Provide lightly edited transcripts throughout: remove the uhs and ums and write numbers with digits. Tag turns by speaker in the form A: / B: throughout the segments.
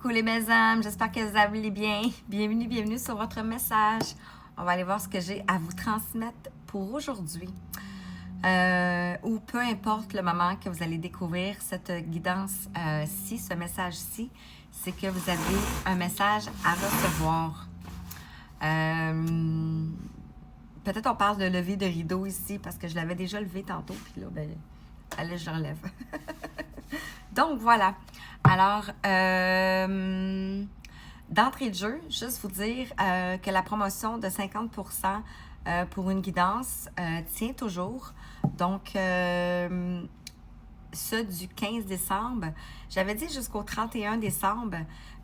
A: Coucou les belles âmes, j'espère que vous allez bien. Bienvenue sur votre message. On va aller voir ce que j'ai à vous transmettre pour aujourd'hui. Ou peu importe le moment que vous allez découvrir cette guidance-ci, ce message-ci, c'est que vous avez un message à recevoir. Peut-être on parle de lever de rideau ici, parce que je l'avais déjà levé tantôt, puis là, ben, allez, je le relève. Donc, voilà. Alors, d'entrée de jeu, juste vous dire que la promotion de 50% pour une guidance tient toujours. Donc, ce du 15 décembre, j'avais dit jusqu'au 31 décembre,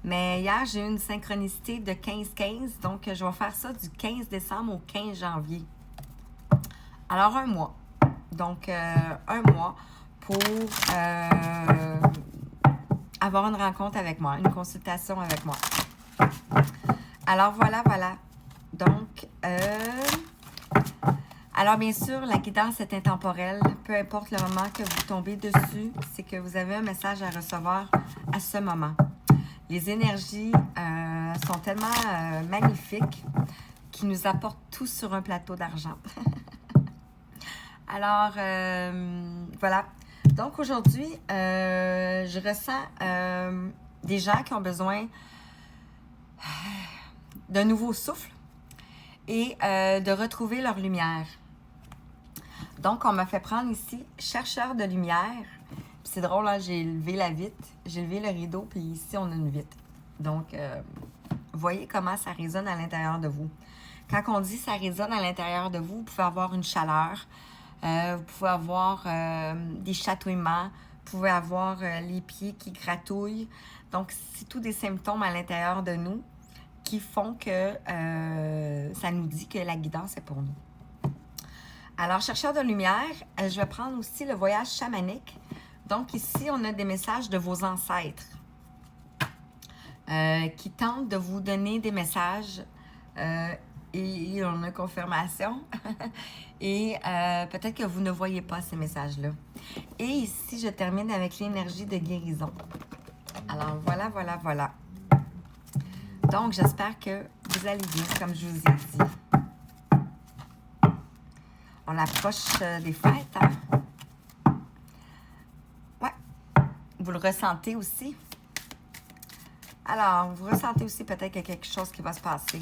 A: mais hier, j'ai eu une synchronicité de 15-15, donc je vais faire ça du 15 décembre au 15 janvier. Alors, un mois. Donc, un mois pour avoir une rencontre avec moi, une consultation avec moi. Alors, voilà. Donc, alors bien sûr, la guidance est intemporelle. Peu importe le moment que vous tombez dessus, c'est que vous avez un message à recevoir à ce moment. Les énergies sont tellement magnifiques qu'ils nous apportent tout sur un plateau d'argent. Alors, voilà. Donc, aujourd'hui, je ressens des gens qui ont besoin d'un nouveau souffle et de retrouver leur lumière. Donc, on m'a fait prendre ici « Chercheur de lumière ». C'est drôle, hein, j'ai levé la vitre, j'ai levé le rideau, puis ici, on a une vitre. Donc, voyez comment ça résonne à l'intérieur de vous. Quand on dit « ça résonne à l'intérieur de vous », vous pouvez avoir une chaleur, vous pouvez avoir des chatouillements, vous pouvez avoir les pieds qui gratouillent. Donc, c'est tous des symptômes à l'intérieur de nous qui font que ça nous dit que la guidance est pour nous. Alors, chercheur de lumière, je vais prendre aussi le voyage chamanique. Donc, ici, on a des messages de vos ancêtres qui tentent de vous donner des messages et on a confirmation. Et peut-être que vous ne voyez pas ces messages-là. Et ici, je termine avec l'énergie de guérison. Alors, voilà. Donc, j'espère que vous allez bien, comme je vous ai dit. On approche des fêtes, hein? Ouais. Vous le ressentez aussi? Alors, vous ressentez aussi peut-être qu'il y a quelque chose qui va se passer.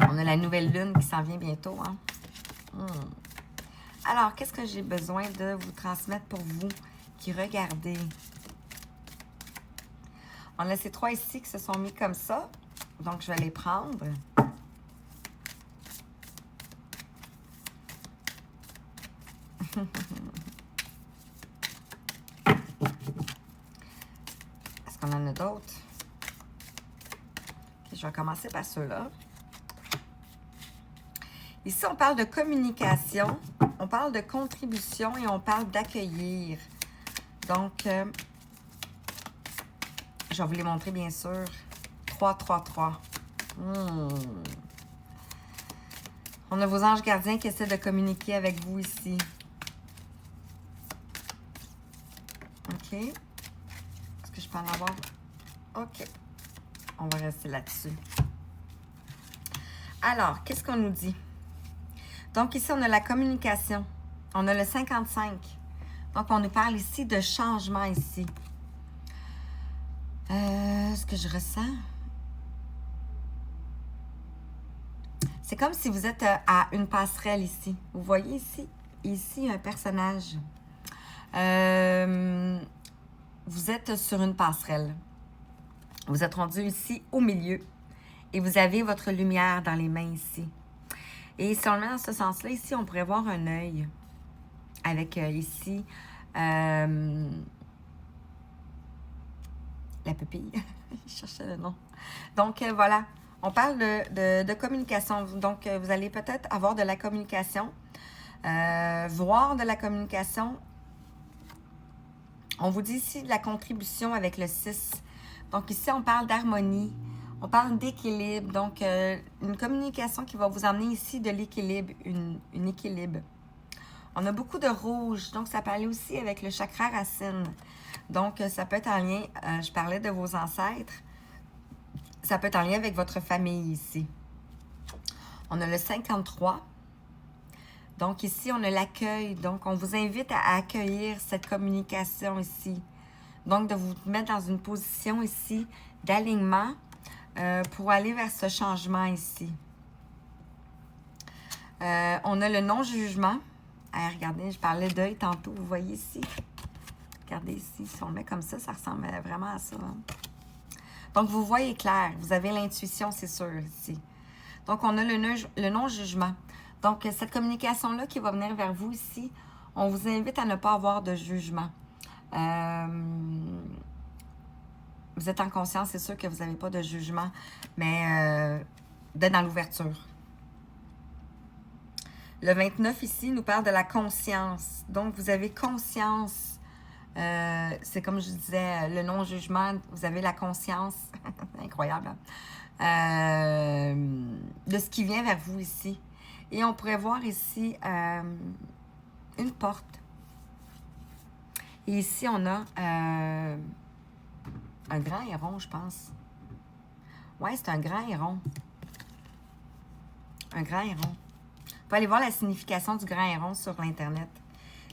A: On a la nouvelle lune qui s'en vient bientôt, hein? Alors, qu'est-ce que j'ai besoin de vous transmettre pour vous qui regardez? On a ces trois ici qui se sont mis comme ça. Donc, je vais les prendre. Est-ce qu'on en a d'autres? Okay, je vais commencer par ceux-là. Ici, on parle de communication, on parle de contribution et on parle d'accueillir. Donc, je vais vous les montrer, bien sûr. 3. On a vos anges gardiens qui essaient de communiquer avec vous ici. OK. Est-ce que je peux en avoir? OK. On va rester là-dessus. Alors, qu'est-ce qu'on nous dit? Donc, ici, on a la communication. On a le 55. Donc, on nous parle ici de changement ici. Ce que je ressens, c'est comme si vous êtes à une passerelle ici. Vous voyez ici un personnage. Vous êtes sur une passerelle. Vous êtes rendu ici au milieu et vous avez votre lumière dans les mains ici. Et si on le met dans ce sens-là, ici, on pourrait voir un œil avec ici la pupille. Je cherchais le nom. Donc, voilà. On parle de communication. Donc, vous allez peut-être avoir de la communication, voir de la communication. On vous dit ici de la contribution avec le 6. Donc, ici, on parle d'harmonie. On parle d'équilibre. Donc, une communication qui va vous emmener ici de l'équilibre, une équilibre. On a beaucoup de rouge, donc ça peut aller aussi avec le chakra racine. Donc, ça peut être en lien, je parlais de vos ancêtres, ça peut être en lien avec votre famille ici. On a le 53. Donc, ici, on a l'accueil. Donc, on vous invite à accueillir cette communication ici. Donc, de vous mettre dans une position ici d'alignement pour aller vers ce changement ici. On a le non-jugement. Regardez, je parlais d'œil tantôt, vous voyez ici. Regardez ici, si on le met comme ça, ça ressemble vraiment à ça. Hein? Donc, vous voyez clair, vous avez l'intuition, c'est sûr, ici. Donc, on a le non-jugement. Donc, cette communication-là qui va venir vers vous ici, on vous invite à ne pas avoir de jugement. Vous êtes en conscience, c'est sûr que vous n'avez pas de jugement, mais d'être dans l'ouverture. Le 29 ici nous parle de la conscience. Donc, vous avez conscience. C'est comme je disais, le non-jugement, vous avez la conscience. Incroyable. Hein? De ce qui vient vers vous ici. Et on pourrait voir ici une porte. Et ici, on a un grand héron, je pense. Ouais, c'est un grand héron. Un grand héron. Vous pouvez aller voir la signification du grand héron sur l'Internet.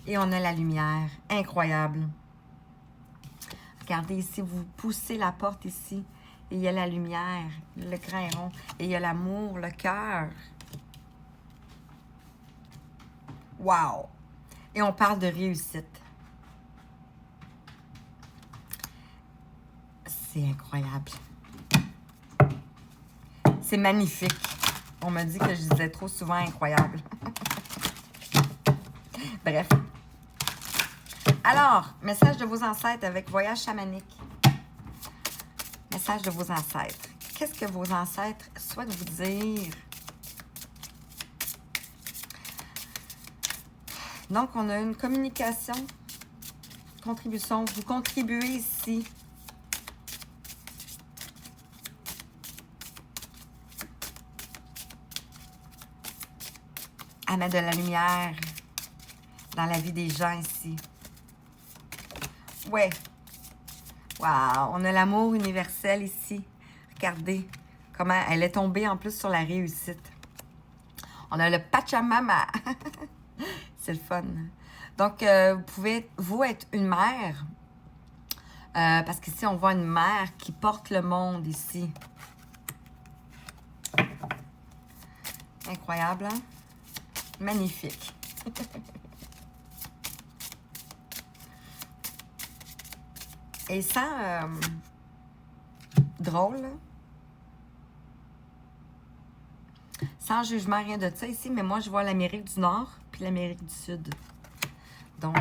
A: Et on a la lumière. Incroyable. Regardez ici, vous poussez la porte ici. Et il y a la lumière, le grand héron. Et il y a l'amour, le cœur. Wow! Et on parle de réussite. C'est incroyable. C'est magnifique. On m'a dit que je disais trop souvent incroyable. Bref. Alors, message de vos ancêtres avec voyage chamanique. Message de vos ancêtres. Qu'est-ce que vos ancêtres souhaitent vous dire? Donc, on a une communication, contribution. Vous contribuez ici. À mettre de la lumière dans la vie des gens ici. Ouais. Wow. On a l'amour universel ici. Regardez comment elle est tombée en plus sur la réussite. On a le Pachamama. C'est le fun. Donc, vous pouvez, vous, être une mère. Parce qu'ici, on voit une mère qui porte le monde ici. Incroyable, hein? Magnifique. Et sans... drôle, là. Sans jugement, rien de ça ici, mais moi, je vois l'Amérique du Nord puis l'Amérique du Sud. Donc,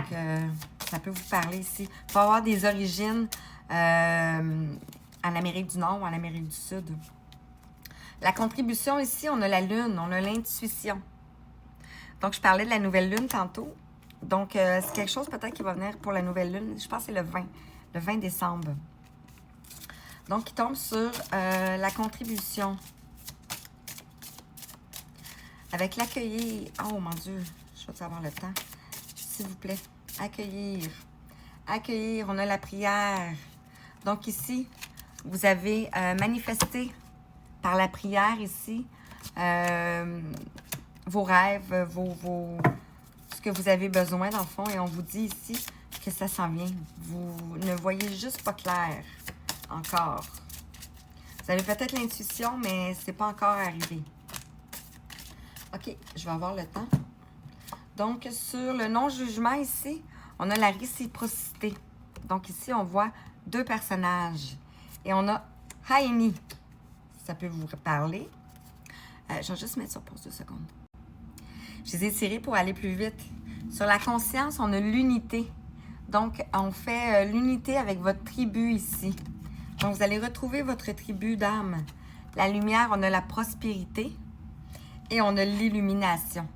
A: ça peut vous parler ici. Il faut avoir des origines en Amérique du Nord ou en Amérique du Sud. La contribution ici, on a la lune, on a l'intuition. Donc, je parlais de la nouvelle lune tantôt. Donc, c'est quelque chose peut-être qui va venir pour la nouvelle lune. Je pense que c'est le 20 décembre. Donc, il tombe sur la contribution. Avec l'accueillir. Oh mon Dieu, je vais avoir le temps. S'il vous plaît. Accueillir. Accueillir. On a la prière. Donc ici, vous avez manifesté par la prière ici vos rêves, ce que vous avez besoin dans le fond. Et on vous dit ici que ça s'en vient. Vous ne voyez juste pas clair encore. Vous avez peut-être l'intuition, mais c'est pas encore arrivé. OK, je vais avoir le temps. Donc, sur le non-jugement ici, on a la réciprocité. Donc, ici, on voit deux personnages. Et on a Haini. Ça peut vous parler. Je vais juste mettre sur pause 2 secondes. Je les ai tirés pour aller plus vite. Sur la conscience, on a l'unité. Donc, on fait l'unité avec votre tribu ici. Donc, vous allez retrouver votre tribu d'âme. La lumière, on a la prospérité. Et on a l'illumination.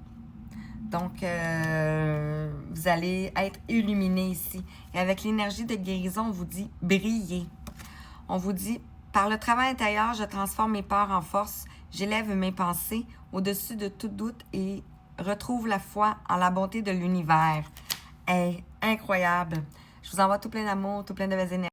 A: Donc, vous allez être illuminé ici. Et avec l'énergie de guérison, on vous dit briller. On vous dit, par le travail intérieur, je transforme mes peurs en force. J'élève mes pensées au-dessus de tout doute et retrouve la foi en la bonté de l'univers. Hey, incroyable. Je vous envoie tout plein d'amour, tout plein de belles énergies.